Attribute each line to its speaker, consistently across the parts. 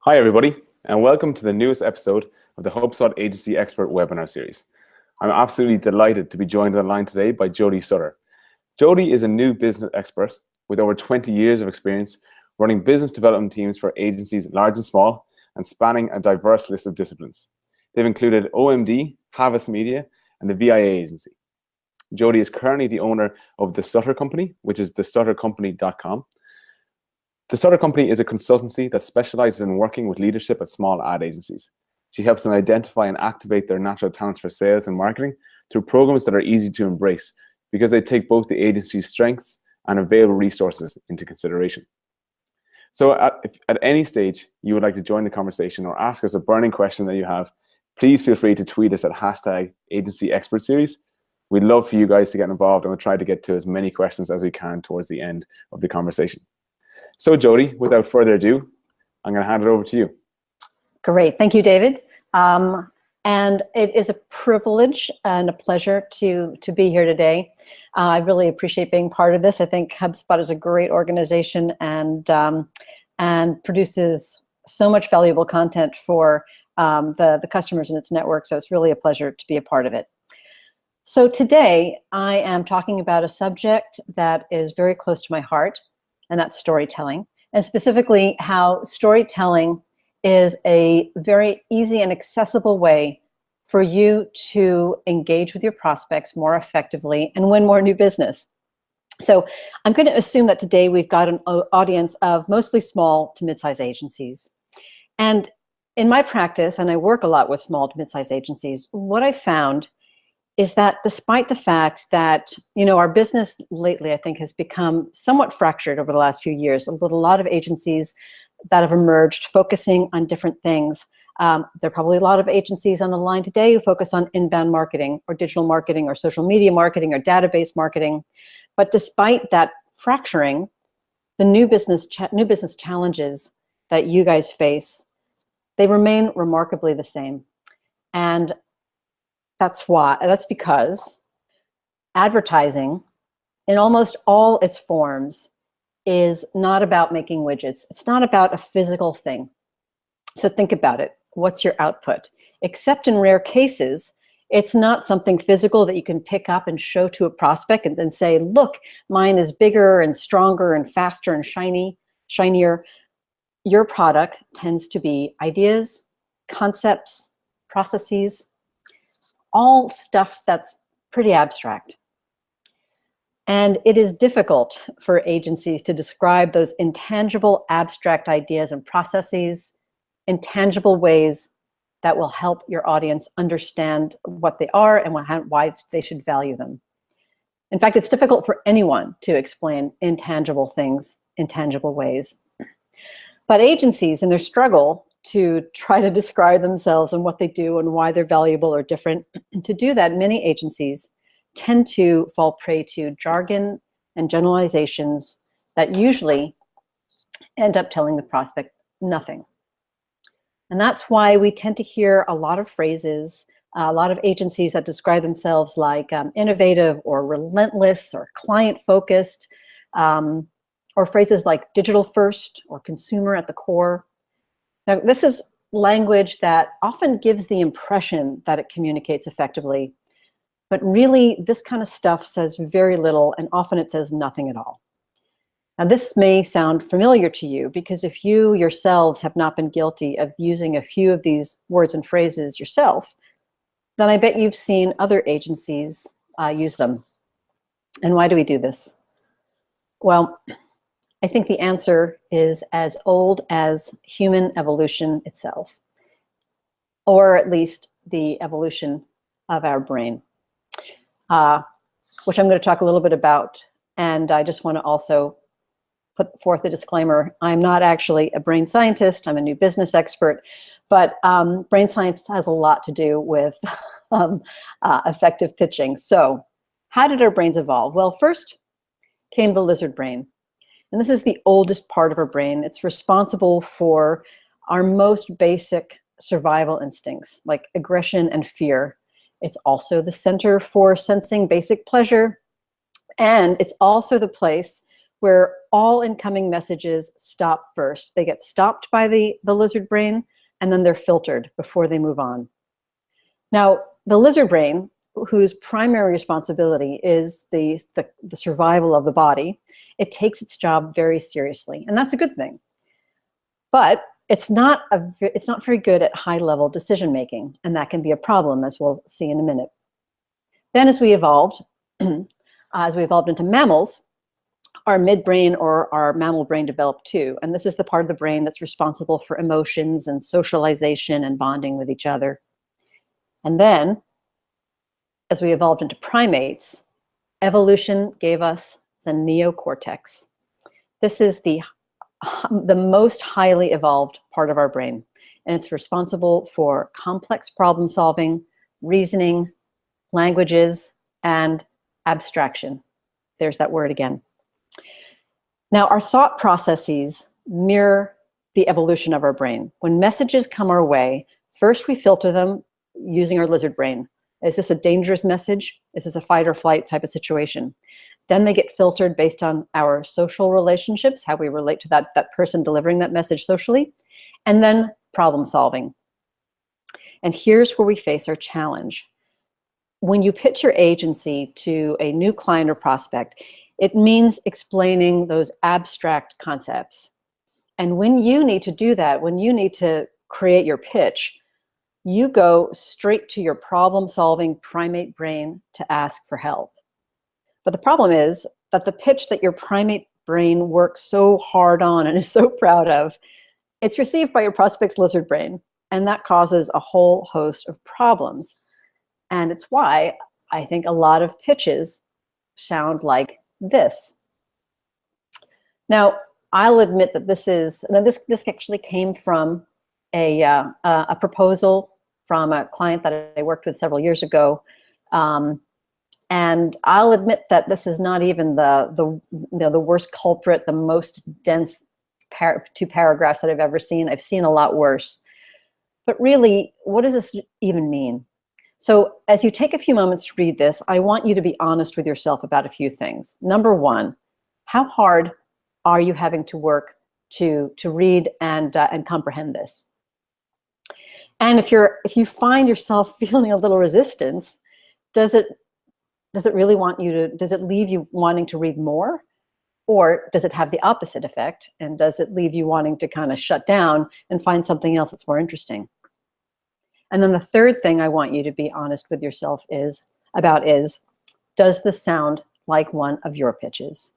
Speaker 1: Hi, everybody, and welcome to the newest episode of the HubSpot Agency Expert webinar series. I'm absolutely delighted to be joined on the line today by Jody Sutter. Jody is a new business expert with over 20 years of experience running business development teams for agencies large and small and spanning a diverse list of disciplines. They've included OMD, Havas Media, and the VIA agency. Jody is currently the owner of the Sutter Company, which is thesuttercompany.com. The Sutter Company is a consultancy that specializes in working with leadership at small ad agencies. She helps them identify and activate their natural talents for sales and marketing through programs that are easy to embrace because they take both the agency's strengths and available resources into consideration. So if at any stage you would like to join the conversation or ask us a burning question that you have, please feel free to tweet us at #AgencyExpertSeries. We'd love for you guys to get involved, and we'll try to get to as many questions as we can towards the end of the conversation. So Jody, without further ado, I'm going to hand it over to you.
Speaker 2: Great. Thank you, David. And it is a privilege and a pleasure to be here today. I really appreciate being part of this. I think HubSpot is a great organization and produces so much valuable content for the customers in its network. So it's really a pleasure to be a part of it. So today I am talking about a subject that is very close to my heart, and that's storytelling, and specifically how storytelling is a very easy and accessible way for you to engage with your prospects more effectively and win more new business. So I'm going to assume that today we've got an audience of mostly small to mid-size agencies. And in my practice, and I work a lot with small to mid-size agencies, what I found is that despite the fact that, our business lately, I think, has become somewhat fractured over the last few years, with a lot of agencies that have emerged focusing on different things. There are probably a lot of agencies on the line today who focus on inbound marketing or digital marketing or social media marketing or database marketing. But despite that fracturing, the new business challenges that you guys face, they remain remarkably the same. And that's because advertising in almost all its forms is not about making widgets. It's not about a physical thing. So think about it. What's your output? Except in rare cases, it's not something physical that you can pick up and show to a prospect and then say, look, mine is bigger and stronger and faster and shinier. Your product tends to be ideas, concepts, processes, all stuff that's pretty abstract. And it is difficult for agencies to describe those intangible, abstract ideas and processes in tangible ways that will help your audience understand what they are and why they should value them. In fact, it's difficult for anyone to explain intangible things in tangible ways. But agencies, in their struggle to try to describe themselves and what they do and why they're valuable or different, to do that, many agencies tend to fall prey to jargon and generalizations that usually end up telling the prospect nothing. And that's why we tend to hear a lot of phrases, a lot of agencies that describe themselves like innovative or relentless or client-focused, or phrases like digital first or consumer at the core. Now, this is language that often gives the impression that it communicates effectively, but really this kind of stuff says very little, and often it says nothing at all. Now, this may sound familiar to you because if you yourselves have not been guilty of using a few of these words and phrases yourself, then I bet you've seen other agencies use them. And why do we do this? Well, I think the answer is as old as human evolution itself, or at least the evolution of our brain, which I'm going to talk a little bit about. And I just want to also put forth a disclaimer. I'm not actually a brain scientist. I'm a new business expert, but brain science has a lot to do with effective pitching. So how did our brains evolve? Well, first came the lizard brain. And this is the oldest part of our brain. It's responsible for our most basic survival instincts, like aggression and fear. It's also the center for sensing basic pleasure. And it's also the place where all incoming messages stop first. They get stopped by the lizard brain, and then they're filtered before they move on. Now, the lizard brain, whose primary responsibility is the survival of the body, it takes its job very seriously, and that's a good thing. But it's not very good at high-level decision making, and that can be a problem, as we'll see in a minute. Then, as we evolved into mammals, our midbrain or our mammal brain developed too, and this is the part of the brain that's responsible for emotions and socialization and bonding with each other. And then, as we evolved into primates, evolution gave us the neocortex. This is the most highly evolved part of our brain, and it's responsible for complex problem solving, reasoning, languages, and abstraction. There's that word again. Now, our thought processes mirror the evolution of our brain. When messages come our way, first we filter them using our lizard brain. Is this a dangerous message? Is this a fight or flight type of situation? Then they get filtered based on our social relationships, how we relate to that person delivering that message socially, and then problem solving. And here's where we face our challenge. When you pitch your agency to a new client or prospect, it means explaining those abstract concepts. And when you need to do that, when you need to create your pitch, you go straight to your problem-solving primate brain to ask for help. But the problem is that the pitch that your primate brain works so hard on and is so proud of, it's received by your prospect's lizard brain, and that causes a whole host of problems. And it's why I think a lot of pitches sound like this. Now, I'll admit that this actually came from a proposal from a client that I worked with several years ago. And I'll admit that this is not even the worst culprit, the most dense two paragraphs that I've ever seen. I've seen a lot worse. But really, what does this even mean? So as you take a few moments to read this, I want you to be honest with yourself about a few things. Number one, how hard are you having to work to read and comprehend this? And if you find yourself feeling a little resistance, does it leave you wanting to read more? Or does it have the opposite effect? And does it leave you wanting to kind of shut down and find something else that's more interesting? And then the third thing I want you to be honest with yourself is, does this sound like one of your pitches?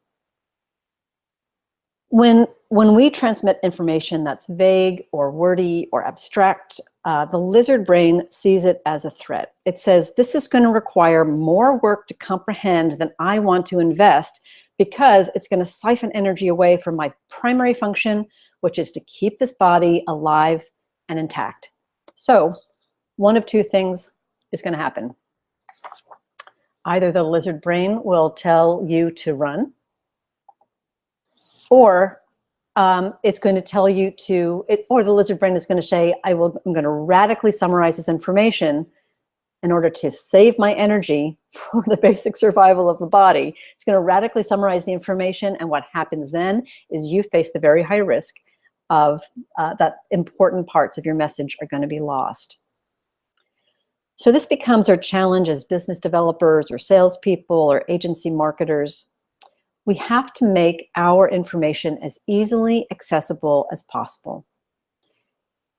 Speaker 2: When we transmit information that's vague or wordy or abstract, the lizard brain sees it as a threat. It says, this is going to require more work to comprehend than I want to invest, because it's going to siphon energy away from my primary function, which is to keep this body alive and intact. So one of two things is going to happen. Either the lizard brain will tell you to run, or it's going to tell you or the lizard brain is going to say, I'm going to radically summarize this information in order to save my energy for the basic survival of the body. It's going to radically summarize the information, and what happens then is you face the very high risk of that important parts of your message are going to be lost. So this becomes our challenge as business developers or salespeople or agency marketers. We have to make our information as easily accessible as possible.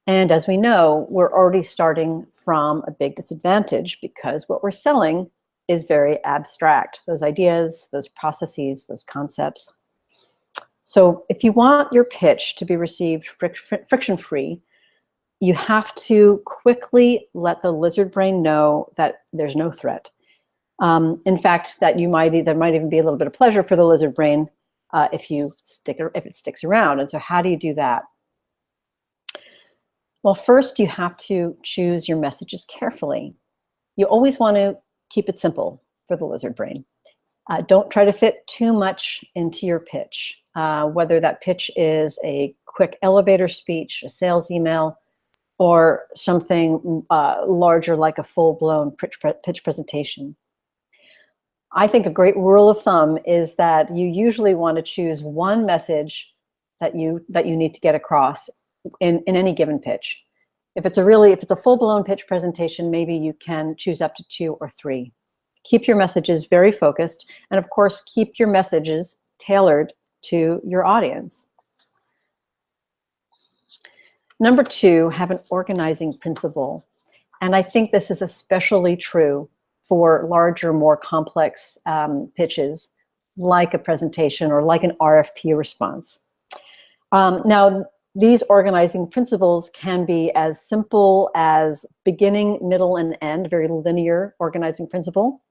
Speaker 2: And as we know, we're already starting from a big disadvantage, because what we're selling is very abstract. Those ideas, those processes, those concepts. So if you want your pitch to be received friction-free, you have to quickly let the lizard brain know that there's no threat. In fact, that there might even be a little bit of pleasure for the lizard brain if it sticks around. And so how do you do that? Well, first you have to choose your messages carefully. You always want to keep it simple for the lizard brain. Don't try to fit too much into your pitch, whether that pitch is a quick elevator speech, a sales email, or something larger like a full-blown pitch presentation. I think a great rule of thumb is that you usually want to choose one message that you need to get across in any given pitch. If it's a full-blown pitch presentation, maybe you can choose up to 2 or 3. Keep your messages very focused, and of course, keep your messages tailored to your audience. Number 2, have an organizing principle. And I think this is especially true for larger, more complex pitches, like a presentation or like an RFP response. Now, these organizing principles can be as simple as beginning, middle, and end, very linear organizing principle.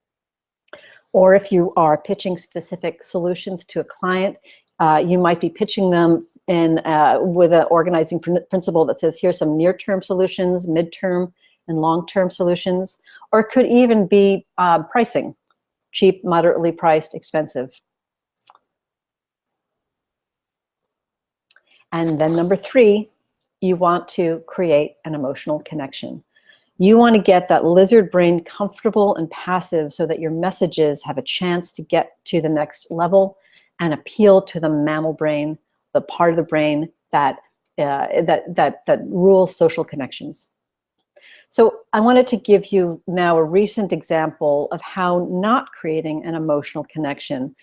Speaker 2: Or if you are pitching specific solutions to a client, you might be pitching them with an organizing principle that says, here's some near-term solutions, midterm, and long-term solutions. Or it could even be pricing, cheap, moderately priced, expensive. And then number 3, you want to create an emotional connection. You want to get that lizard brain comfortable and passive so that your messages have a chance to get to the next level and appeal to the mammal brain, the part of the brain that rules social connections. So I wanted to give you now a recent example of how not creating an emotional connection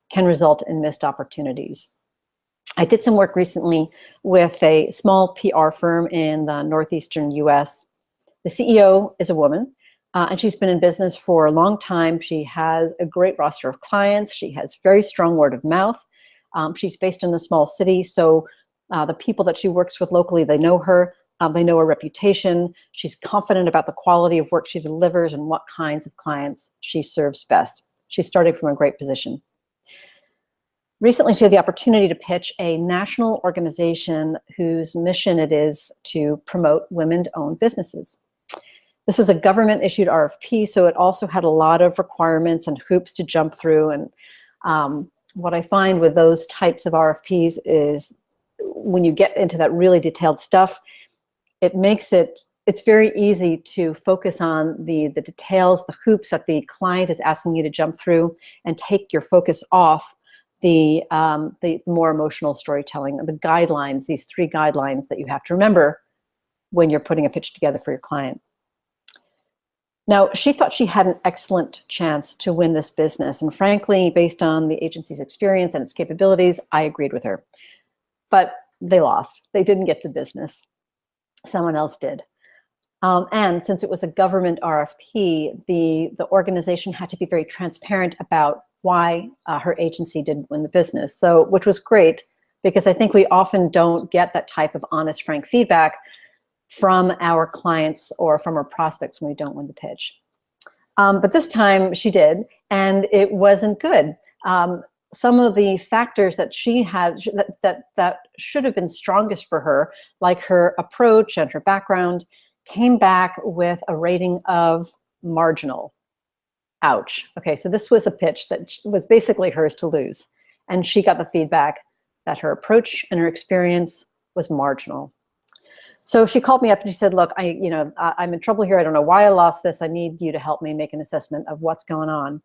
Speaker 2: can result in missed opportunities. I did some work recently with a small PR firm in the northeastern US. The CEO is a woman, and she's been in business for a long time. She has a great roster of clients. She has very strong word of mouth. She's based in a small city, so the people that she works with locally, they know her. They know her reputation. She's confident about the quality of work she delivers and what kinds of clients she serves best. She's starting from a great position. Recently, she had the opportunity to pitch a national organization whose mission it is to promote women-owned businesses. This was a government-issued RFP, so it also had a lot of requirements and hoops to jump through. And what I find with those types of RFPs is when you get into that really detailed stuff, it's very easy to focus on the details, the hoops that the client is asking you to jump through, and take your focus off the more emotional storytelling, the guidelines, these 3 guidelines that you have to remember when you're putting a pitch together for your client. Now, she thought she had an excellent chance to win this business. And frankly, based on the agency's experience and its capabilities, I agreed with her. But they lost. They didn't get the business. Someone else did. And since it was a government RFP, the organization had to be very transparent about why her agency didn't win the business. So, which was great, because I think we often don't get that type of honest, frank feedback from our clients or from our prospects when we don't win the pitch. But this time she did, and it wasn't good. Some of the factors that she had that should have been strongest for her, like her approach and her background, came back with a rating of marginal. Ouch. Okay, so this was a pitch that was basically hers to lose. And she got the feedback that her approach and her experience was marginal. So she called me up and she said, look, I'm in trouble here. I don't know why I lost this. I need you to help me make an assessment of what's going on.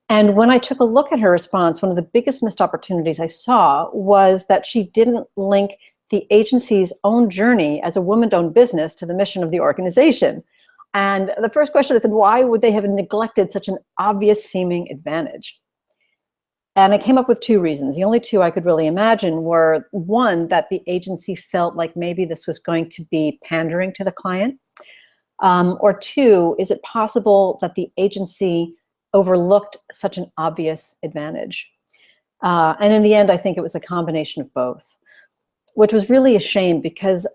Speaker 2: And when I took a look at her response, one of the biggest missed opportunities I saw was that she didn't link the agency's own journey as a woman-owned business to the mission of the organization. And the first question I said, why would they have neglected such an obvious seeming advantage? And I came up with 2 reasons. The only 2 I could really imagine were, 1, that the agency felt like maybe this was going to be pandering to the client. Or 2, is it possible that the agency overlooked such an obvious advantage? And in the end, I think it was a combination of both, which was really a shame, because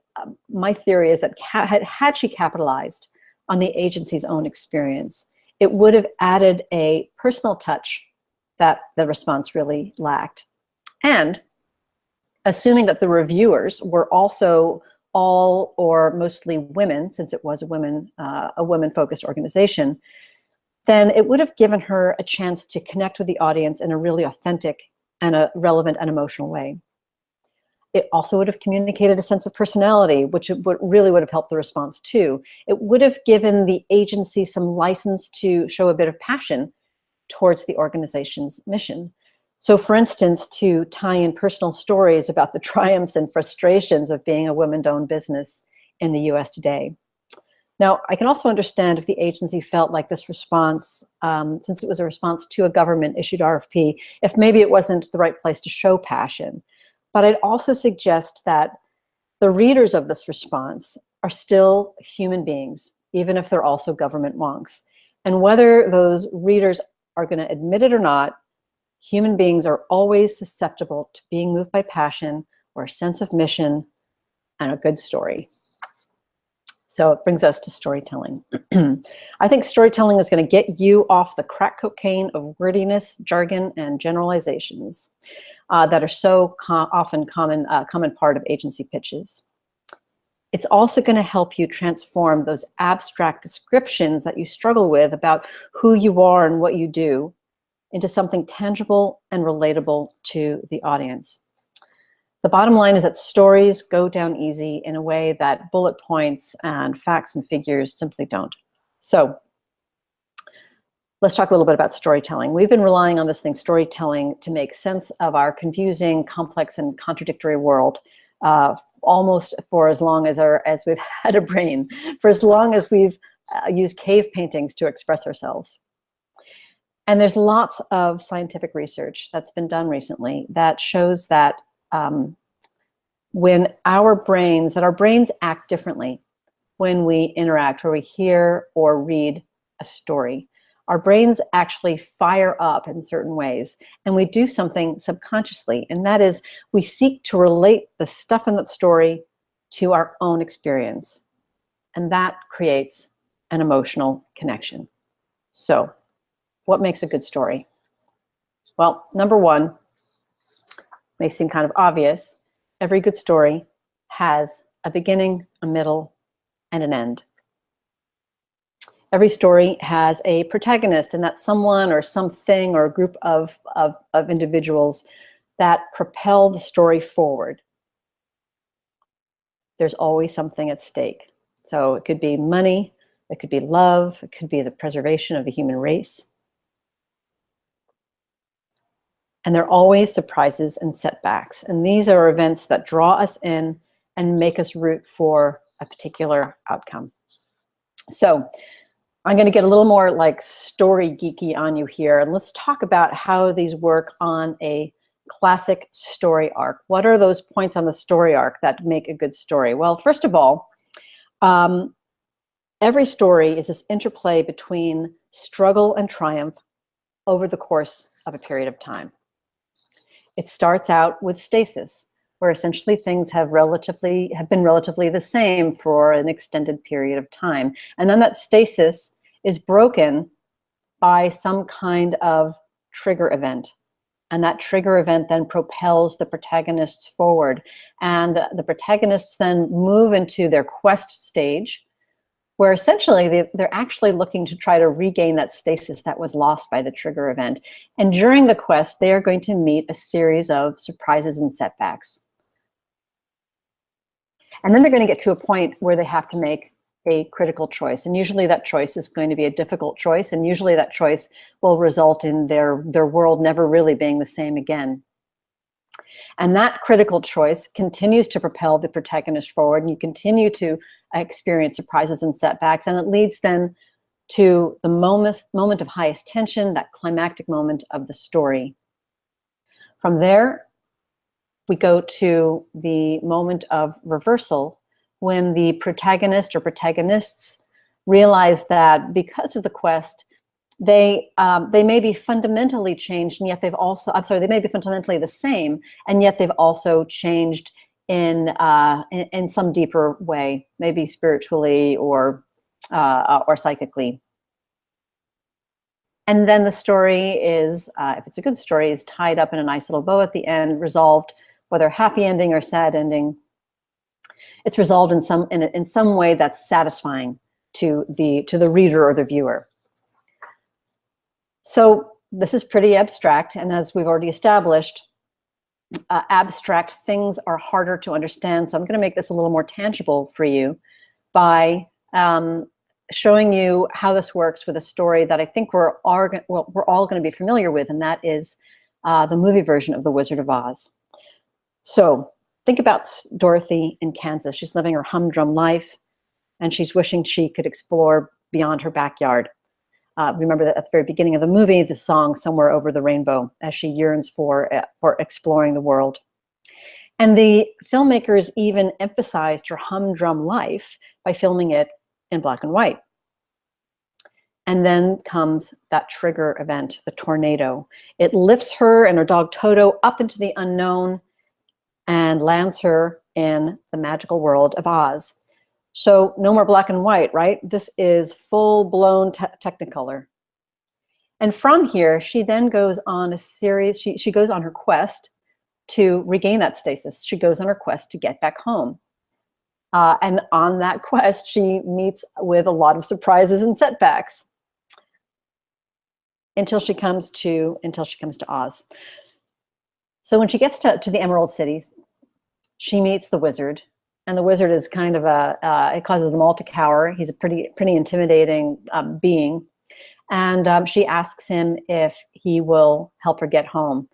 Speaker 2: my theory is that had she capitalized on the agency's own experience, it would have added a personal touch that the response really lacked. And assuming that the reviewers were also all or mostly women, since it was a women-focused organization, then it would have given her a chance to connect with the audience in a really authentic and a relevant and emotional way. It also would have communicated a sense of personality, which really would have helped the response too. It would have given the agency some license to show a bit of passion towards the organization's mission. So for instance, to tie in personal stories about the triumphs and frustrations of being a women-owned business in the US today. Now, I can also understand if the agency felt like this response, since it was a response to a government-issued RFP, if maybe it wasn't the right place to show passion. But I'd also suggest that the readers of this response are still human beings, even if they're also government wonks. And whether those readers are going to admit it or not, human beings are always susceptible to being moved by passion or a sense of mission and a good story. So it brings us to storytelling. I think storytelling is going to get you off the crack cocaine of wordiness, jargon, and generalizations that are so often common part of agency pitches. It's also going to help you transform those abstract descriptions that you struggle with about who you are and what you do into something tangible and relatable to the audience. The bottom line is that stories go down easy in a way that bullet points and facts and figures simply don't. So let's talk a little bit about storytelling. We've been relying on this thing, storytelling, to make sense of our confusing, complex, and contradictory world almost for as long as we've had a brain, for as long as we've used cave paintings to express ourselves. And there's lots of scientific research that's been done recently that shows that when our brains act differently when we interact or we hear or read a story. Our brains actually fire up in certain ways, and we do something subconsciously, and that is we seek to relate the stuff in that story to our own experience, and that creates an emotional connection. So, what makes a good story? Well, number one, may seem kind of obvious, every good story has a beginning, a middle, and an end. Every story has a protagonist, and that's someone or something or a group of individuals that propel the story forward. There's always something at stake. So it could be money, it could be love, it could be the preservation of the human race. And there are always surprises and setbacks. And these are events that draw us in and make us root for a particular outcome. So I'm going to get a little more like story geeky on you here. And let's talk about how these work on a classic story arc. What are those points on the story arc that make a good story? Well, first of all, every story is this interplay between struggle and triumph over the course of a period of time. It starts out with stasis, where essentially things have been relatively the same for an extended period of time. And then that stasis is broken by some kind of trigger event. And that trigger event then propels the protagonists forward. And the protagonists then move into their quest stage, where essentially they're actually looking to try to regain that stasis that was lost by the trigger event. And during the quest, they are going to meet a series of surprises and setbacks. And then they're going to get to a point where they have to make a critical choice. And usually that choice is going to be a difficult choice. And usually that choice will result in their world never really being the same again. And that critical choice continues to propel the protagonist forward, and you continue to experience surprises and setbacks. And it leads then to the moment of highest tension, that climactic moment of the story. From there, we go to the moment of reversal, when the protagonist or protagonists realize that because of the quest, they may be fundamentally changed, and yet they've also, they may be fundamentally the same, and yet they've also changed in some deeper way, maybe spiritually or psychically. And then the story is, if it's a good story, is tied up in a nice little bow at the end, resolved, whether happy ending or sad ending. It's resolved in some way that's satisfying to the reader or the viewer. So this is pretty abstract, and as we've already established, abstract things are harder to understand. So I'm going to make this a little more tangible for you by showing you how this works with a story that I think we're all going to be familiar with, and that is the movie version of The Wizard of Oz. So think about Dorothy in Kansas. She's living her humdrum life, and she's wishing she could explore beyond her backyard. Remember that at the very beginning of the movie, the song "Somewhere Over the Rainbow," as she yearns for exploring the world. And the filmmakers even emphasized her humdrum life by filming it in black and white. And then comes that trigger event, the tornado. It lifts her and her dog Toto up into the unknown and lands her in the magical world of Oz. So no more black and white, right? This is full-blown Technicolor. And from here, she then goes on a series, she goes on her quest to regain that stasis. She goes on her quest to get back home. And on that quest, she meets with a lot of surprises and setbacks until she comes to Oz. So when she gets to the Emerald City, she meets the wizard. And the wizard is kind of it causes them all to cower. He's a pretty intimidating being. And she asks him if he will help her get home.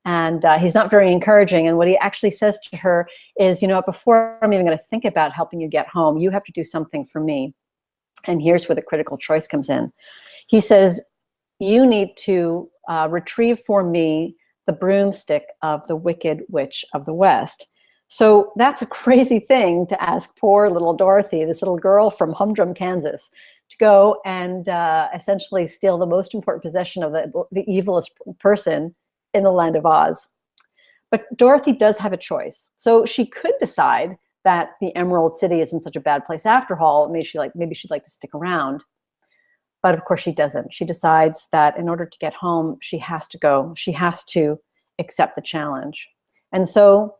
Speaker 2: And he's not very encouraging. And what he actually says to her is, you know, before I'm even going to think about helping you get home, you have to do something for me. And here's where the critical choice comes in. He says, you need to retrieve for me the broomstick of the Wicked Witch of the West. So that's a crazy thing to ask poor little Dorothy, this little girl from humdrum Kansas, to go and essentially steal the most important possession of the evilest person in the land of Oz. But Dorothy does have a choice. So she could decide that the Emerald City isn't such a bad place after all. Maybe she'd like to stick around. But of course she doesn't. She decides that in order to get home, she has to go. She has to accept the challenge. And so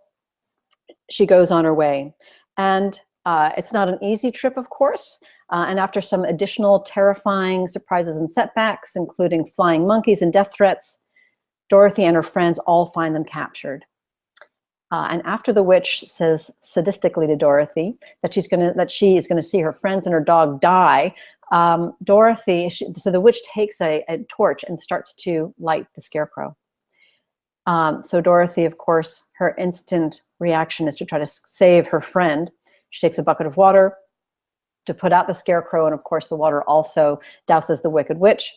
Speaker 2: she goes on her way. And it's not an easy trip, of course. And after some additional terrifying surprises and setbacks, including flying monkeys and death threats, Dorothy and her friends all find them captured. And after the witch says sadistically to Dorothy that she is going to see her friends and her dog die, so the witch takes a torch and starts to light the scarecrow. So Dorothy, of course, her instant reaction is to try to save her friend. She takes a bucket of water to put out the scarecrow, and of course the water also douses the Wicked Witch.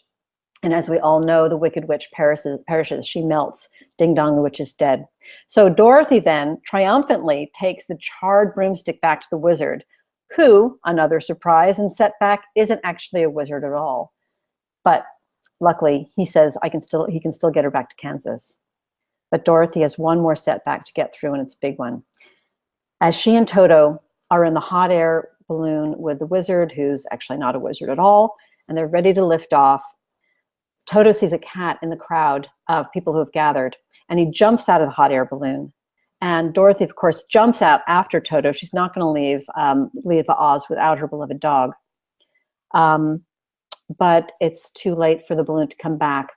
Speaker 2: And as we all know, the Wicked Witch perishes. She melts. Ding dong, the witch is dead. So Dorothy then triumphantly takes the charred broomstick back to the wizard, who, another surprise and setback, isn't actually a wizard at all. But luckily, he says he can still get her back to Kansas. But Dorothy has one more setback to get through, and it's a big one. As she and Toto are in the hot air balloon with the wizard, who's actually not a wizard at all, and they're ready to lift off, Toto sees a cat in the crowd of people who have gathered, and he jumps out of the hot air balloon. And Dorothy, of course, jumps out after Toto. She's not going to leave Oz without her beloved dog. But it's too late for the balloon to come back.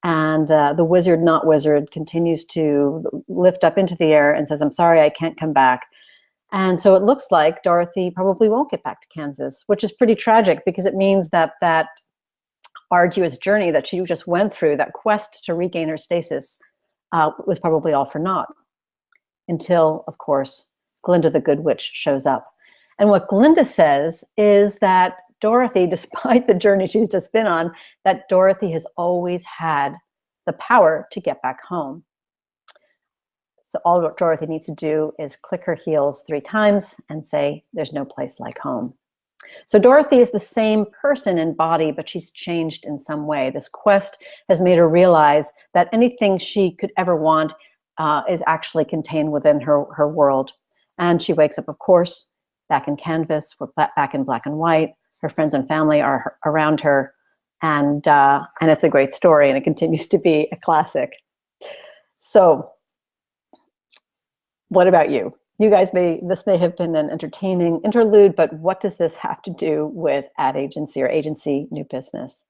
Speaker 2: And the wizard, not wizard, continues to lift up into the air and says, I'm sorry, I can't come back. And so it looks like Dorothy probably won't get back to Kansas, which is pretty tragic because it means that that arduous journey that she just went through, that quest to regain her stasis, was probably all for naught. Until, of course, Glinda the Good Witch shows up. And what Glinda says is that Dorothy, despite the journey she's just been on, that Dorothy has always had the power to get back home. So all Dorothy needs to do is click her heels 3 times and say, there's no place like home. So Dorothy is the same person in body, but she's changed in some way. This quest has made her realize that anything she could ever want is actually contained within her world. And she wakes up, of course, back in canvas, back in black and white. Her friends and family are around her, and it's a great story, and it continues to be a classic. So what about you? You guys this may have been an entertaining interlude, but what does this have to do with ad agency or agency new business?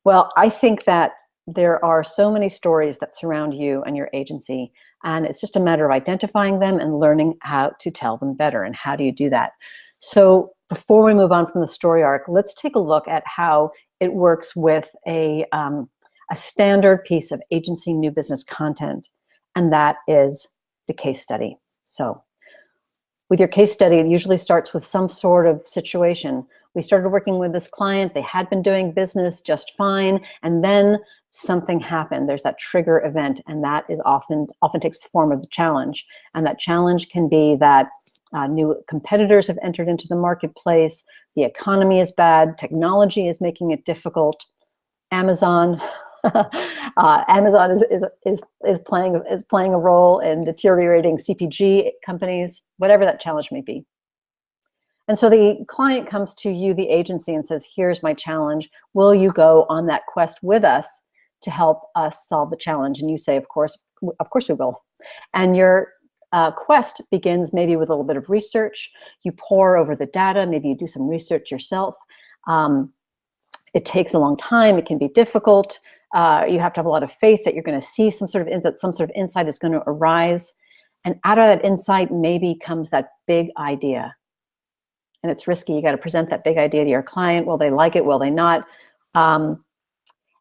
Speaker 2: Well, I think that there are so many stories that surround you and your agency, and it's just a matter of identifying them and learning how to tell them better. And how do you do that? So before we move on from the story arc, let's take a look at how it works with a standard piece of agency new business content, and that is the case study. So with your case study, it usually starts with some sort of situation. We started working with this client, they had been doing business just fine, and then something happened. There's that trigger event, and that is often takes the form of the challenge. And that challenge can be that new competitors have entered into the marketplace, the economy is bad, technology is making it difficult, Amazon Amazon is playing a role in deteriorating CPG companies, whatever that challenge may be. And so the client comes to you, the agency, and says, here's my challenge. Will you go on that quest with us to help us solve the challenge? And you say, of course we will. And your quest begins maybe with a little bit of research. You pore over the data, maybe you do some research yourself. It takes a long time, it can be difficult. You have to have a lot of faith that you're going to see some sort of insight is going to arise. And out of that insight maybe comes that big idea. And it's risky. You got to present that big idea to your client. Will they like it? Will they not? And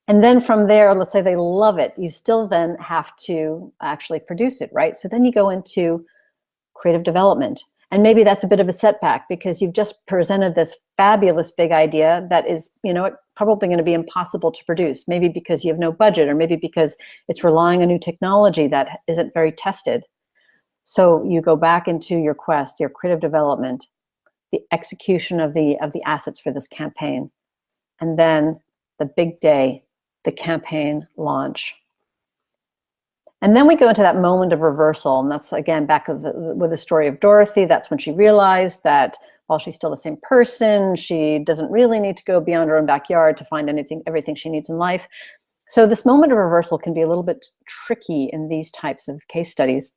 Speaker 2: then from there, let's say they love it. You still then have to actually produce it, right? So then you go into creative development. And maybe that's a bit of a setback because you've just presented this fabulous big idea that is, probably going to be impossible to produce. Maybe because you have no budget, or maybe because it's relying on new technology that isn't very tested. So you go back into your quest, your creative development, the execution of the assets for this campaign, and then the big day, the campaign launch. And then we go into that moment of reversal, and that's again back with the story of Dorothy. That's when she realized that while she's still the same person, she doesn't really need to go beyond her own backyard to find everything she needs in life. So this moment of reversal can be a little bit tricky in these types of case studies,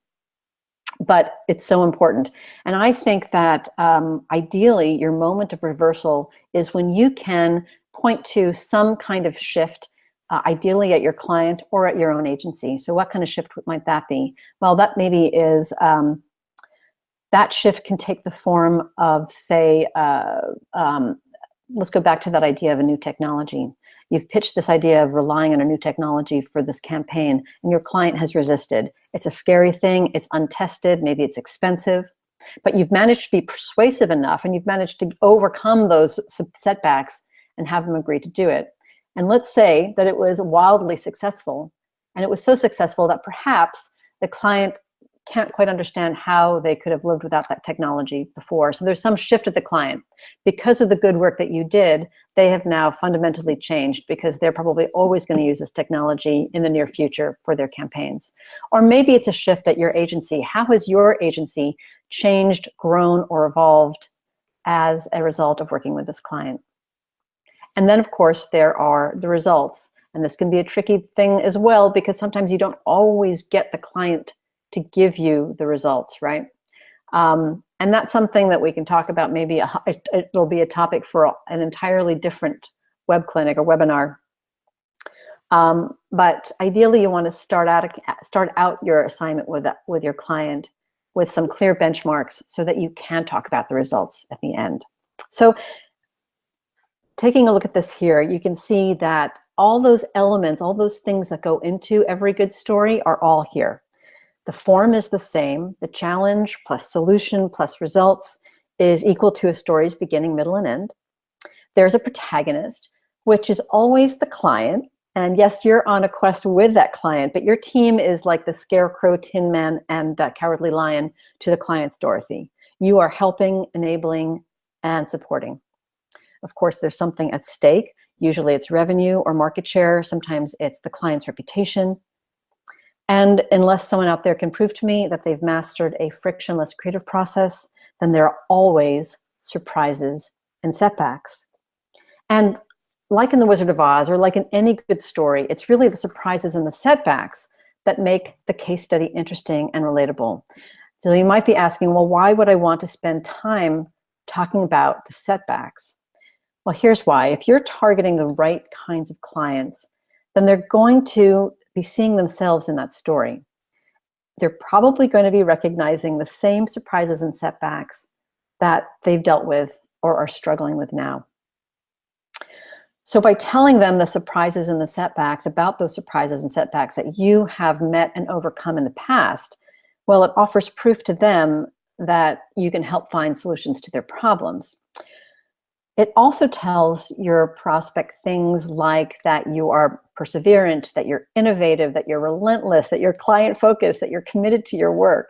Speaker 2: but it's so important. And I think that ideally your moment of reversal is when you can point to some kind of shift, ideally at your client or at your own agency. So what kind of shift might that be? Well, that maybe is, that shift can take the form of, say, let's go back to that idea of a new technology. You've pitched this idea of relying on a new technology for this campaign, and your client has resisted. It's a scary thing, it's untested, maybe it's expensive, but you've managed to be persuasive enough and you've managed to overcome those setbacks and have them agree to do it. And let's say that it was wildly successful, and it was so successful that perhaps the client can't quite understand how they could have lived without that technology before. So there's some shift at the client. Because of the good work that you did, they have now fundamentally changed because they're probably always going to use this technology in the near future for their campaigns. Or maybe it's a shift at your agency. How has your agency changed, grown, or evolved as a result of working with this client? And then, of course, there are the results. And this can be a tricky thing as well because sometimes you don't always get the client to give you the results, right? And that's something that we can talk about. Maybe it'll be a topic for an entirely different web clinic or webinar. But ideally, you want to start out your assignment with your client with some clear benchmarks so that you can talk about the results at the end. So taking a look at this here, you can see that all those elements, all those things that go into every good story are all here. The form is the same. The challenge plus solution plus results is equal to a story's beginning, middle, and end. There's a protagonist, which is always the client. And yes, you're on a quest with that client, but your team is like the Scarecrow, Tin Man, and Cowardly Lion to the client's Dorothy. You are helping, enabling, and supporting. Of course, there's something at stake. Usually it's revenue or market share. Sometimes it's the client's reputation. And unless someone out there can prove to me that they've mastered a frictionless creative process, then there are always surprises and setbacks. And like in The Wizard of Oz, or like in any good story, it's really the surprises and the setbacks that make the case study interesting and relatable. So you might be asking, well, why would I want to spend time talking about the setbacks? Well, here's why. If you're targeting the right kinds of clients, then they're going to be seeing themselves in that story. They're probably going to be recognizing the same surprises and setbacks that they've dealt with or are struggling with now. So by telling them the surprises and the setbacks, about those surprises and setbacks that you have met and overcome in the past, well, it offers proof to them that you can help find solutions to their problems. It also tells your prospect things like that you are perseverant, that you're innovative, that you're relentless, that you're client-focused, that you're committed to your work.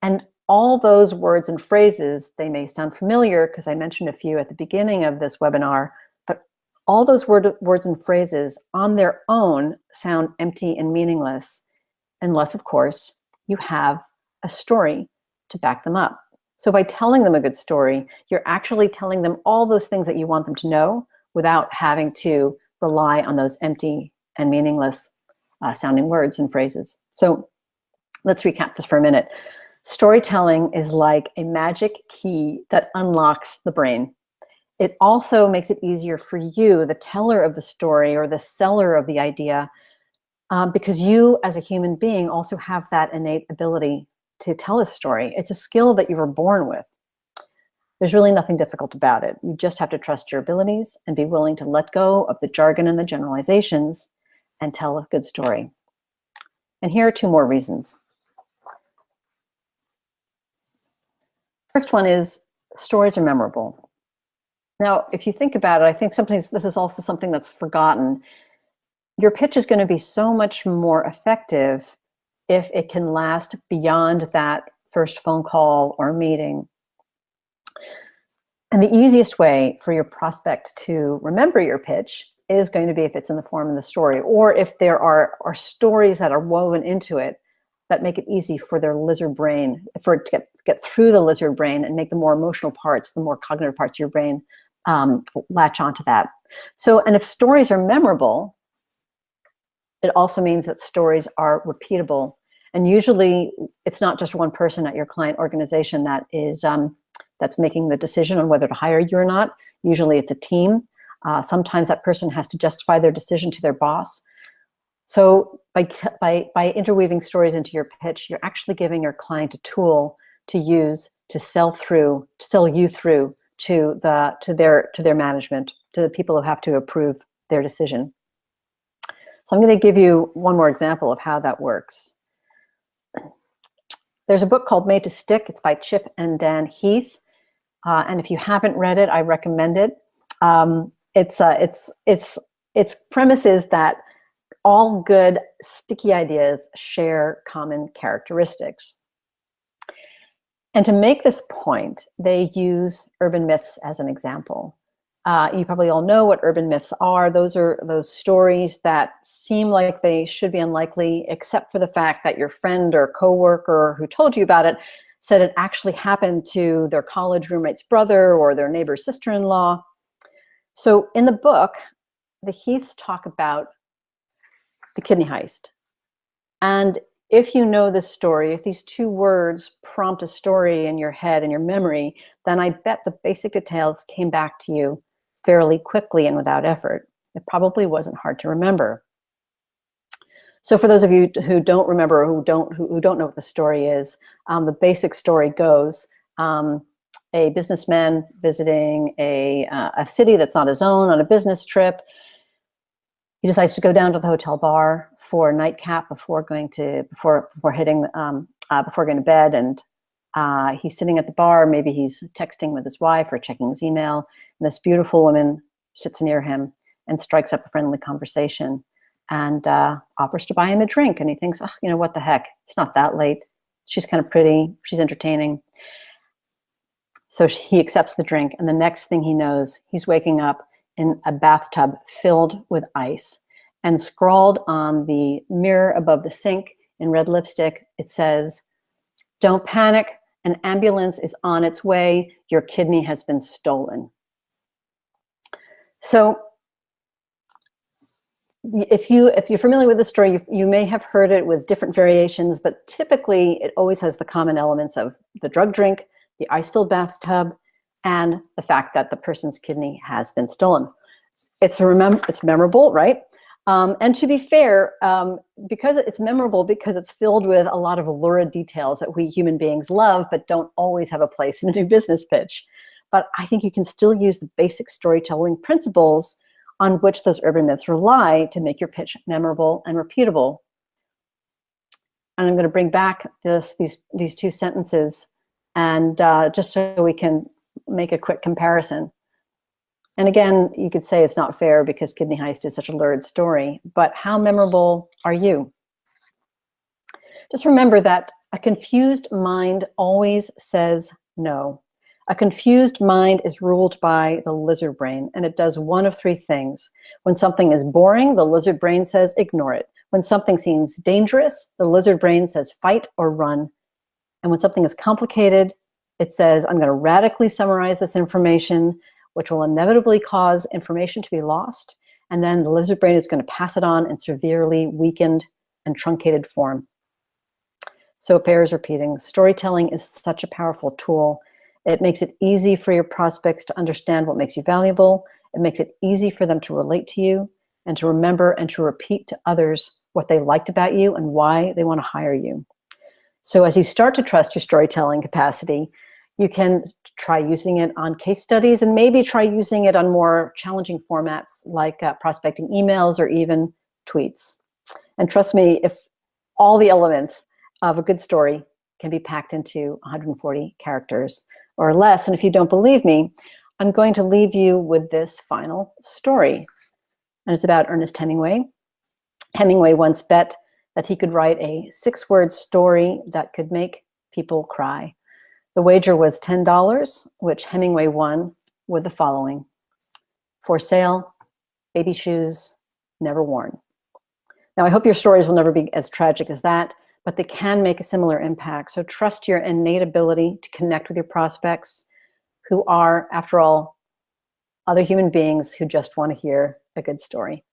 Speaker 2: And all those words and phrases, they may sound familiar because I mentioned a few at the beginning of this webinar, but all those words and phrases on their own sound empty and meaningless, unless, of course, you have a story to back them up. So by telling them a good story, you're actually telling them all those things that you want them to know without having to rely on those empty and meaningless sounding words and phrases. So let's recap this for a minute. Storytelling is like a magic key that unlocks the brain. It also makes it easier for you, the teller of the story or the seller of the idea, because you as a human being also have that innate ability to tell a story. It's a skill that you were born with. There's really nothing difficult about it. You just have to trust your abilities and be willing to let go of the jargon and the generalizations and tell a good story. And here are two more reasons. First one is stories are memorable. Now, if you think about it, I think sometimes this is also something that's forgotten. Your pitch is going to be so much more effective if it can last beyond that first phone call or meeting. And the easiest way for your prospect to remember your pitch is going to be if it's in the form of the story, or if there are stories that are woven into it that make it easy for their lizard brain, for it to get through the lizard brain and make the more emotional parts, the more cognitive parts of your brain latch onto that. So, and if stories are memorable, it also means that stories are repeatable. And usually it's not just one person at your client organization that is that's making the decision on whether to hire you or not. Usually it's a team. Sometimes that person has to justify their decision to their boss. So by interweaving stories into your pitch, you're actually giving your client a tool to use to sell you through to their management, to the people who have to approve their decision. So I'm going to give you one more example of how that works. There's a book called Made to Stick. It's by Chip and Dan Heath. And if you haven't read it, I recommend it. Its premise is that all good sticky ideas share common characteristics. And to make this point, they use urban myths as an example. You probably all know what urban myths are. Those are those stories that seem like they should be unlikely, except for the fact that your friend or coworker who told you about it said it actually happened to their college roommate's brother or their neighbor's sister-in-law. So in the book, the Heaths talk about the kidney heist. And if you know this story, if these two words prompt a story in your head and your memory, then I bet the basic details came back to you fairly quickly and without effort. It probably wasn't hard to remember. So for those of you who don't remember, who don't know what the story is, the basic story goes, a businessman visiting a city that's not his own on a business trip. He decides to go down to the hotel bar for a nightcap before going to bed, and he's sitting at the bar. Maybe he's texting with his wife or checking his email. And this beautiful woman sits near him and strikes up a friendly conversation and offers to buy him a drink. And he thinks, oh, you know, what the heck? It's not that late. She's kind of pretty. She's entertaining. So he accepts the drink. And the next thing he knows, he's waking up in a bathtub filled with ice. And scrawled on the mirror above the sink in red lipstick, it says, "Don't panic. An ambulance is on its way. Your kidney has been stolen." So if you're familiar with the story, you may have heard it with different variations, but typically it always has the common elements of the drug drink, the ice-filled bathtub, and the fact that the person's kidney has been stolen. It's memorable, right? And to be fair, because it's memorable, because it's filled with a lot of lurid details that we human beings love, but don't always have a place in a new business pitch. but I think you can still use the basic storytelling principles on which those urban myths rely to make your pitch memorable and repeatable. And I'm going to bring back these two sentences, and just so we can make a quick comparison. And again, you could say it's not fair because Kidney Heist is such a lurid story, but how memorable are you? Just remember that a confused mind always says no. A confused mind is ruled by the lizard brain, and it does one of three things. When something is boring, the lizard brain says ignore it. When something seems dangerous, the lizard brain says fight or run. And when something is complicated, it says, I'm going to radically summarize this information, which will inevitably cause information to be lost. And then the lizard brain is going to pass it on in severely weakened and truncated form. So it bears repeating. Storytelling is such a powerful tool. It makes it easy for your prospects to understand what makes you valuable. It makes it easy for them to relate to you and to remember and to repeat to others what they liked about you and why they want to hire you. So as you start to trust your storytelling capacity, you can try using it on case studies and maybe try using it on more challenging formats like prospecting emails or even tweets. And trust me, if all the elements of a good story can be packed into 140 characters or less, and if you don't believe me, I'm going to leave you with this final story. And it's about Ernest Hemingway. Hemingway once bet that he could write a 6-word story that could make people cry. The wager was $10, which Hemingway won with the following: for sale, baby shoes, never worn. Now, I hope your stories will never be as tragic as that, but they can make a similar impact. So trust your innate ability to connect with your prospects, who are, after all, other human beings who just want to hear a good story.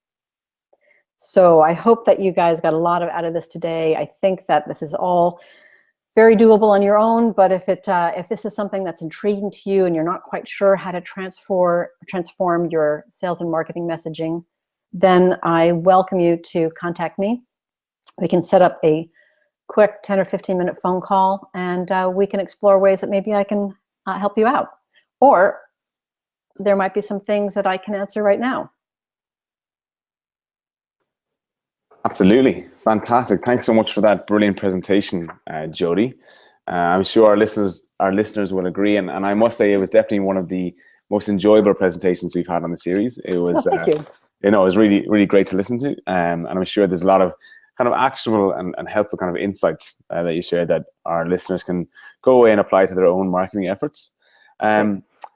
Speaker 2: So I hope that you guys got a lot out of this today. I think that this is all very doable on your own, but if this is something that's intriguing to you and you're not quite sure how to transform your sales and marketing messaging, then I welcome you to contact me. We can set up a quick 10 or 15-minute phone call, and we can explore ways that maybe I can help you out. Or there might be some things that I can answer right now.
Speaker 1: Absolutely. Fantastic. Thanks so much for that brilliant presentation, Jody. I'm sure our listeners will agree. And I must say, it was definitely one of the most enjoyable presentations we've had on the series. It was,
Speaker 2: thank you.
Speaker 1: It was really, really great to listen to. And I'm sure there's a lot of kind of actionable and helpful kind of insights that you shared that our listeners can go away and apply to their own marketing efforts.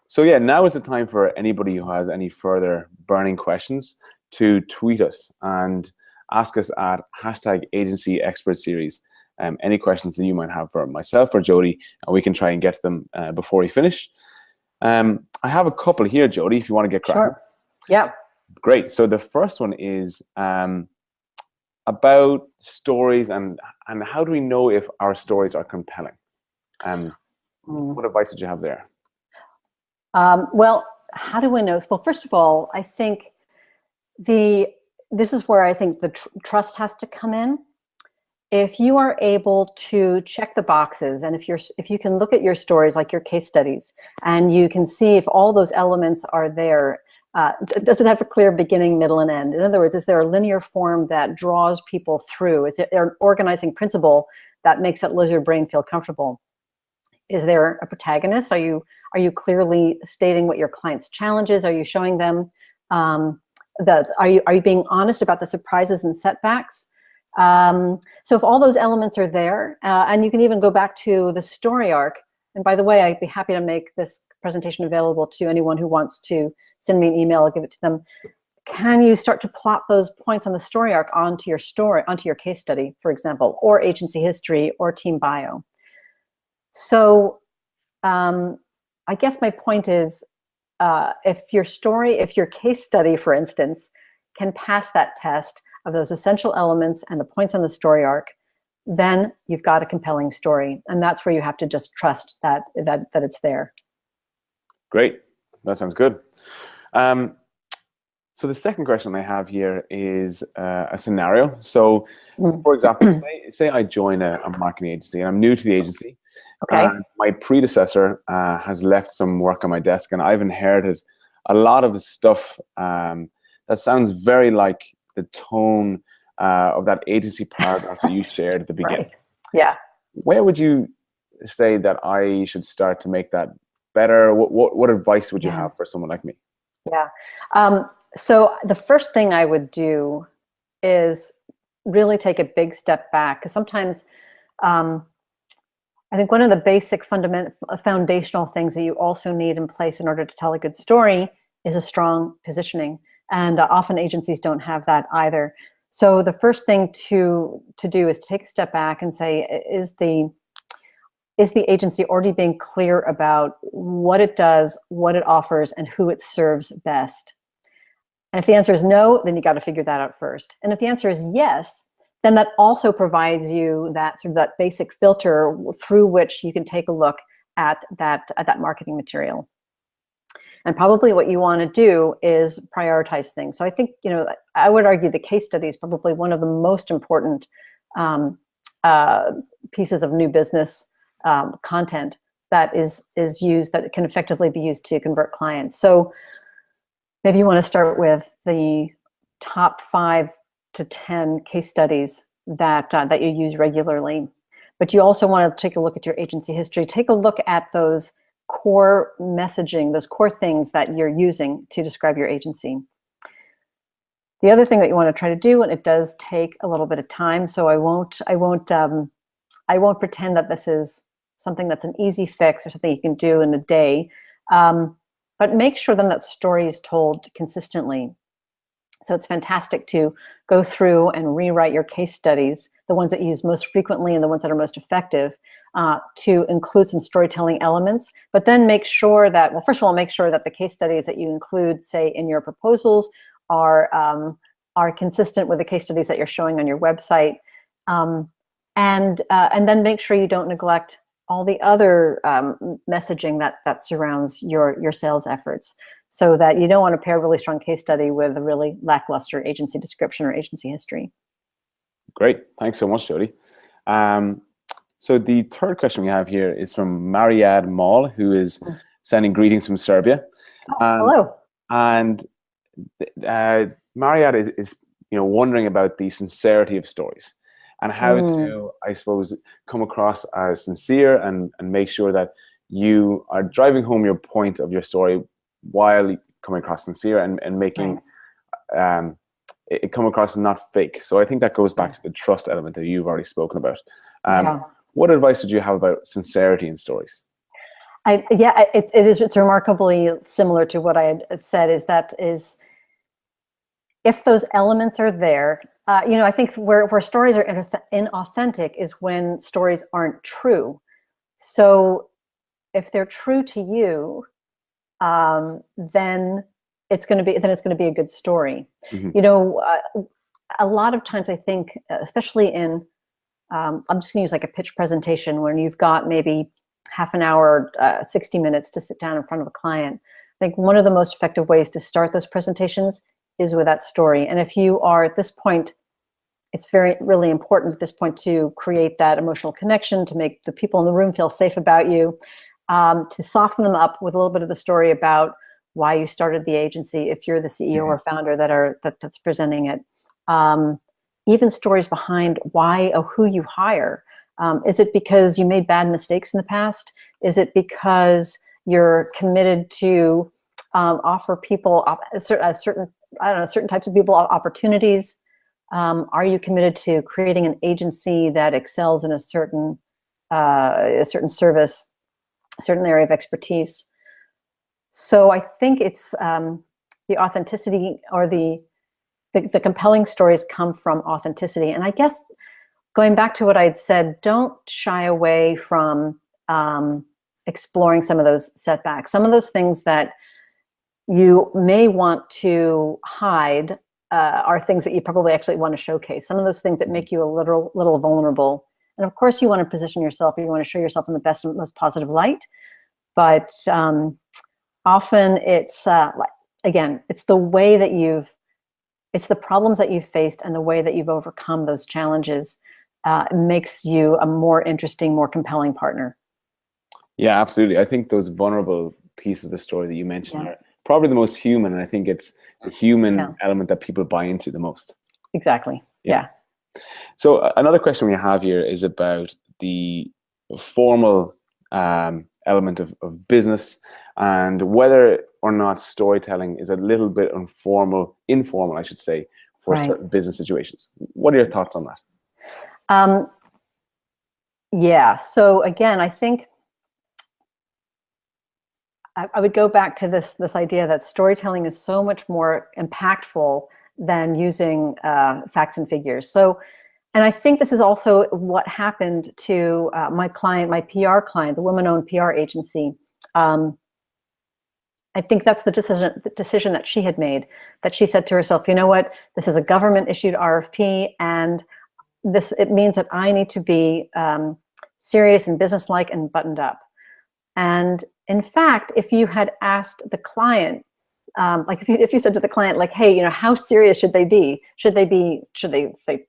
Speaker 1: So yeah, now is the time for anybody who has any further burning questions to tweet us and ask us at #AgencyExpertSeries. Any questions that you might have for myself or Jody, and we can try and get to them before we finish. I have a couple here, Jody, if you want to get cracking.
Speaker 2: Sure. Yeah.
Speaker 1: Great. So the first one is about stories and how do we know if our stories are compelling? What advice did you have there?
Speaker 2: Well, how do we know? Well, first of all, I think this is where I think the trust has to come in. If you are able to check the boxes, and if you can look at your stories like your case studies, and you can see if all those elements are there, does it have a clear beginning, middle, and end? In other words, is there a linear form that draws people through? Is there an organizing principle that makes that lizard brain feel comfortable? Is there a protagonist? Are you clearly stating what your client's challenge is? Are you showing them are you being honest about the surprises and setbacks? So if all those elements are there, and you can even go back to the story arc. And by the way, I'd be happy to make this presentation available to anyone who wants to send me an email. I'll give it to them. Can you start to plot those points on the story arc onto your case study, for example, or agency history or team bio? So I guess my point is, if your case study, for instance, can pass that test of those essential elements and the points on the story arc, then you've got a compelling story. And that's where you have to just trust that it's there. Great.
Speaker 1: That sounds good. So the second question I have here is a scenario. So, for example, say I join a marketing agency and I'm new to the agency.
Speaker 2: Okay.
Speaker 1: My predecessor has left some work on my desk, and I've inherited a lot of stuff that sounds very like the tone of that agency paragraph that you shared at the beginning.
Speaker 2: Right. Yeah.
Speaker 1: Where would you say that I should start to make that better? What advice would you have for someone like me?
Speaker 2: Yeah. So the first thing I would do is really take a big step back, because sometimes I think one of the basic foundational things that you also need in place in order to tell a good story is a strong positioning. And often agencies don't have that either. So the first thing to do is to take a step back and say, is the agency already being clear about what it does, what it offers, and who it serves best? And if the answer is no, then you got to figure that out first. And if the answer is yes, then that also provides you that sort of that basic filter through which you can take a look at that marketing material. And probably what you want to do is prioritize things. So I think, I would argue the case study is probably one of the most important pieces of new business content that is used, that can effectively be used to convert clients. So maybe you want to start with the top 5 to 10 case studies that you use regularly. But you also want to take a look at your agency history. Take a look at those core messaging, those core things that you're using to describe your agency. The other thing that you want to try to do, and it does take a little bit of time, so I won't pretend that this is something that's an easy fix or something you can do in a day, but make sure then that story is told consistently. So it's fantastic to go through and rewrite your case studies, the ones that you use most frequently and the ones that are most effective, to include some storytelling elements, but then make sure that, well, first of all, make sure that the case studies that you include, say, in your proposals are consistent with the case studies that you're showing on your website. And then make sure you don't neglect all the other messaging that surrounds your sales efforts, so that you don't want to pair a really strong case study with a really lackluster agency description or agency history.
Speaker 1: Great. Thanks so much, Jody. So the third question we have here is from Mammal, who is sending greetings from Serbia.
Speaker 2: Hello.
Speaker 1: And Mariad is wondering about the sincerity of stories and how to, I suppose, come across as sincere and make sure that you are driving home your point of your story while coming across sincere and making it come across not fake. So I think that goes back to the trust element that you've already spoken about. What advice would you have about sincerity in stories?
Speaker 2: It's remarkably similar to what I had said. Is if those elements are there, I think where stories are inauthentic is when stories aren't true. So if they're true to you, then it's going to be a good story. A lot of times I think, especially in, I'm just going to use like a pitch presentation when you've got maybe half an hour, 60 minutes to sit down in front of a client. I think one of the most effective ways to start those presentations is with that story. And if you are at this point, it's really important at this point to create that emotional connection, to make the people in the room feel safe about you, to soften them up with a little bit of the story about why you started the agency, if you're the CEO or founder that's presenting it. Even stories behind who you hire. Is it because you made bad mistakes in the past? Is it because you're committed to offer people certain types of people opportunities? Are you committed to creating an agency that excels in a certain service, a certain area of expertise? So I think it's the authenticity, or the compelling stories come from authenticity. And I guess going back to what I'd said, don't shy away from exploring some of those setbacks. Some of those things that you may want to hide are things that you probably actually want to showcase. Some of those things that make you a little vulnerable. And of course you want to position yourself, you want to show yourself in the best and most positive light. But often it's, again, it's the way that it's the problems that you've faced and the way that you've overcome those challenges makes you a more interesting, more compelling partner.
Speaker 1: Yeah, absolutely. I think those vulnerable pieces of the story that you mentioned
Speaker 2: Yeah.
Speaker 1: are probably the most human, and I think it's the
Speaker 2: Yeah.
Speaker 1: human element that people buy into the most.
Speaker 2: Exactly.
Speaker 1: Yeah.
Speaker 2: Yeah.
Speaker 1: So another question we have here is about the formal element of business and whether or not storytelling is a little bit informal, I should say, for
Speaker 2: Right.
Speaker 1: certain business situations. What are your thoughts on that?
Speaker 2: Um, yeah. So again, I think I would go back to this idea that storytelling is so much more impactful than using facts and figures. So, and I think this is also what happened to my client, my PR client, the woman-owned PR agency. I think that's the decision that she had made, that she said to herself, you know what, this is a government-issued RFP, and it means that I need to be serious and businesslike and buttoned up. And in fact, if you had asked the client, like if you said to the client, like, hey, how serious should they be? Should they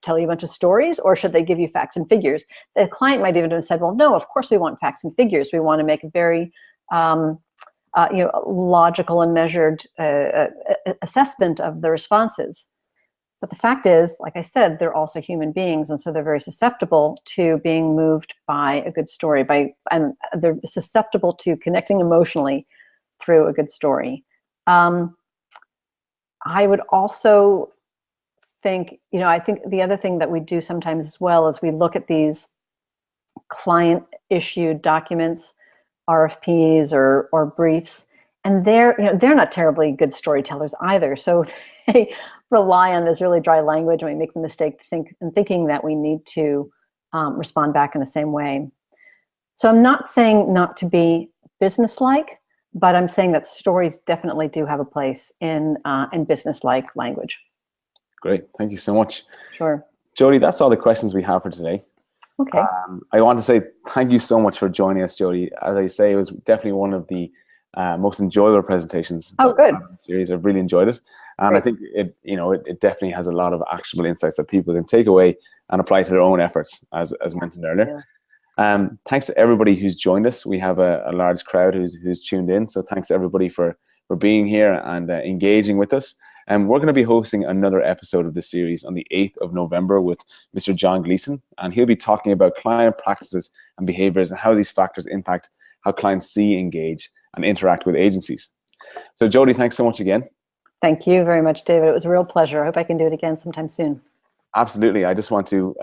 Speaker 2: tell you a bunch of stories, or should they give you facts and figures? The client might even have said, well, no, of course we want facts and figures. We want to make a very logical and measured assessment of the responses. But the fact is, like I said, they're also human beings, and so they're very susceptible to being moved by a good story. And they're susceptible to connecting emotionally through a good story. I would also think, I think the other thing that we do sometimes as well is we look at these client-issued documents, RFPs or briefs, and they're not terribly good storytellers either. So they rely on this really dry language, and we make the mistake thinking that we need to respond back in the same way. So I'm not saying not to be businesslike, but I'm saying that stories definitely do have a place in businesslike language.
Speaker 1: Great, thank you so much.
Speaker 2: Sure.
Speaker 1: Jody, that's all the questions we have for today.
Speaker 2: Okay.
Speaker 1: I want to say thank you so much for joining us, Jody. As I say, it was definitely one of the most enjoyable presentations.
Speaker 2: Oh, good.
Speaker 1: Series. I've really enjoyed it, and
Speaker 2: Great.
Speaker 1: I think it definitely has a lot of actionable insights that people can take away and apply to their own efforts, as mentioned earlier. Yeah. Thanks to everybody who's joined us. We have a large crowd who's tuned in, so thanks to everybody for being here and engaging with us. And we're going to be hosting another episode of this series on the 8th of November with Mr. John Gleason, and he'll be talking about client practices and behaviors and how these factors impact how clients see, engage, and interact with agencies. So Jody, thanks so much again.
Speaker 2: Thank you very much, David. It was a real pleasure. I hope I can do it again sometime soon.
Speaker 1: Absolutely. I just want to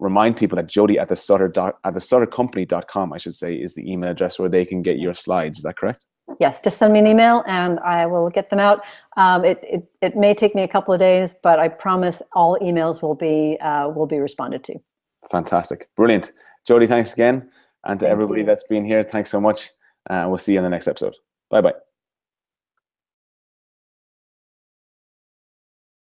Speaker 1: remind people that Jody at the SutterCompany.com, I should say, is the email address where they can get your slides. Is that correct?
Speaker 2: Yes, just send me an email and I will get them out. It may take me a couple of days, but I promise all emails will be responded to.
Speaker 1: Fantastic. Brilliant. Jody, thanks again. And to everybody that's been here, thanks so much. We'll see you in the next episode. Bye-bye.